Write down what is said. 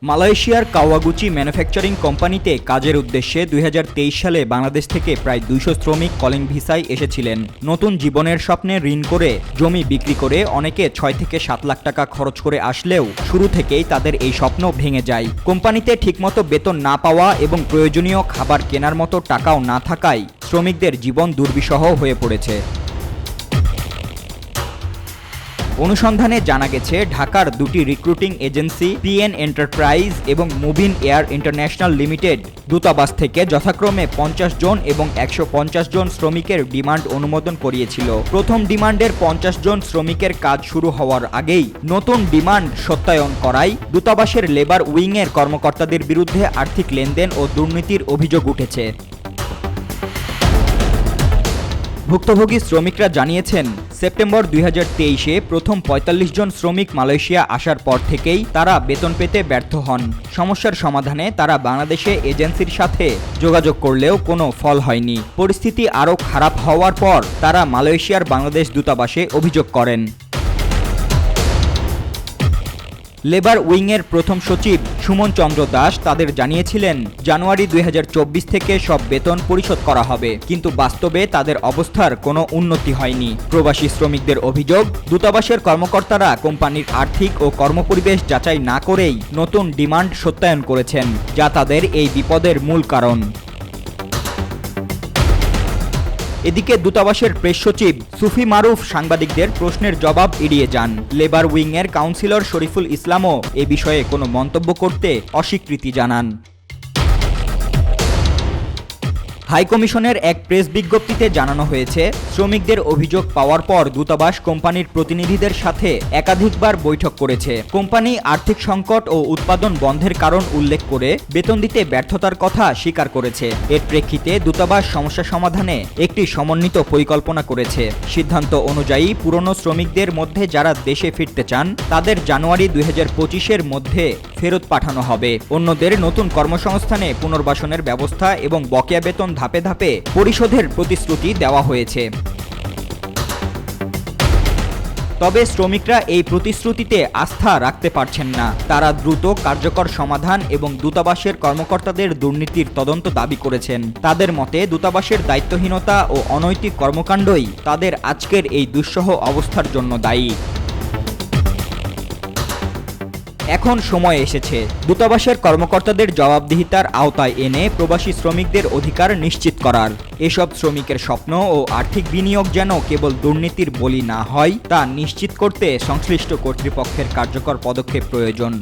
মালয়েশিয়ার Kawaguchi manufacturing কোম্পানিতে কাজের উদ্দেশ্যে ২০২৩ সালে বাংলাদেশ থেকে প্রায় ২০০ শ্রমিক কলিং ভিসায় এসেছিলেন। নতুন জীবনের স্বপ্নে ঋণ করে জমি বিক্রি করে অনেকে ৬ থেকে ৭ লাখ টাকা খরচ করে আসলেও শুরু থেকেই তাদের এই স্বপ্ন ভেঙে যায়। কোম্পানিতে ঠিকমতো বেতন না পাওয়া এবং প্রয়োজনীয় খাবার কেনার মতো টাকাও না থাকায় শ্রমিকদের জীবন দুর্বিষহ হয়ে পড়েছে। অনুসন্ধানে জানা গেছে ঢাকার দুটি রিক্রুটিং এজেন্সি পিএন এন্টারপ্রাইজ এবং মুভিন এয়ার ইন্টারন্যাশনাল লিমিটেড দূতাবাস থেকে যথাক্রমে ৫০ জন এবং ১৫০ জন শ্রমিকের ডিমান্ড অনুমোদন করিয়েছিল। প্রথম ডিমান্ডের ৫০ জন শ্রমিকের কাজ শুরু হওয়ার আগেই নতুন ডিমান্ড সত্যায়ন করায় দূতাবাসের লেবার উইংয়ের কর্মকর্তাদের বিরুদ্ধে আর্থিক লেনদেন ও দুর্নীতির অভিযোগ উঠেছে। ভুক্তভোগী শ্রমিকরা জানিয়েছেন, সেপ্টেম্বর ২০২৩-এ প্রথম ৪৫ জন শ্রমিক মালয়েশিয়া আসার পর থেকেই তারা বেতন পেতে ব্যর্থ হন। সমস্যার সমাধানে তারা বাংলাদেশে এজেন্সির সাথে যোগাযোগ করলেও কোনো ফল হয়নি। পরিস্থিতি আরও খারাপ হওয়ার পর তারা মালয়েশিয়ার বাংলাদেশ দূতাবাসে অভিযোগ করেন। লেবার উইংয়ের প্রথম সচিব সুমন চন্দ্র দাস তাদের জানিয়েছিলেন, জানুয়ারি ২০২৪ থেকে সব বেতন পরিশোধ করা হবে, কিন্তু বাস্তবে তাদের অবস্থার কোনো উন্নতি হয়নি। প্রবাসী শ্রমিকদের অভিযোগ, দূতাবাসের কর্মকর্তারা কোম্পানির আর্থিক ও কর্মপরিবেশ যাচাই না করেই নতুন ডিমান্ড সত্যায়ন করেছেন, যা তাদের এই বিপদের মূল কারণ। এদিকে দূতাবাসের প্রেস সচিব সুফি মারুফ সাংবাদিকদের প্রশ্নের জবাব এড়িয়ে যান। লেবার উইংয়ের কাউন্সিলর শরীফুল ইসলামও এ বিষয়ে কোনো মন্তব্য করতে অস্বীকৃতি জানান। হাইকমিশনের এক প্রেস বিজ্ঞপ্তিতে জানানো হয়েছে, শ্রমিকদের অভিযোগ পাওয়ার পর দূতাবাস কোম্পানির প্রতিনিধিদের সাথে একাধিকবার বৈঠক করেছে। কোম্পানি আর্থিক সংকট ও উৎপাদন বন্ধের কারণ উল্লেখ করে বেতন দিতে ব্যর্থতার কথা স্বীকার করেছে। এর প্রেক্ষিতে দূতাবাস সমস্যা সমাধানে একটি সমন্বিত পরিকল্পনা করেছে। সিদ্ধান্ত অনুযায়ী পুরনো শ্রমিকদের মধ্যে যারা দেশে ফিরতে চান তাদের জানুয়ারি ২০২৫-এর মধ্যে ফেরত পাঠানো হবে। অন্যদের নতুন কর্মসংস্থানে পুনর্বাসনের ব্যবস্থা এবং বকেয়া বেতন ধাপে ধাপে পরিশোধের প্রতিশ্রুতি দেওয়া হয়েছে। তবে শ্রমিকরা এই প্রতিশ্রুতিতে আস্থা রাখতে পারছেন না। তারা দ্রুত কার্যকর সমাধান এবং দূতাবাসের কর্মকর্তাদের দুর্নীতির তদন্ত দাবি করেছেন। তাদের মতে দূতাবাসের দায়িত্বহীনতা ও অনৈতিক কর্মকাণ্ডই তাদের আজকের এই দুঃসহ অবস্থার জন্য দায়ী। এখন সময় এসেছে দূতাবাসের কর্মকর্তাদের জবাবদিহিতার আওতায় এনে প্রবাসী শ্রমিকদের অধিকার নিশ্চিত করার। এসব শ্রমিকের স্বপ্ন ও আর্থিক বিনিয়োগ যেন কেবল দুর্নীতির বলি না হয়, তা নিশ্চিত করতে সংশ্লিষ্ট কর্তৃপক্ষের কার্যকর পদক্ষেপ প্রয়োজন।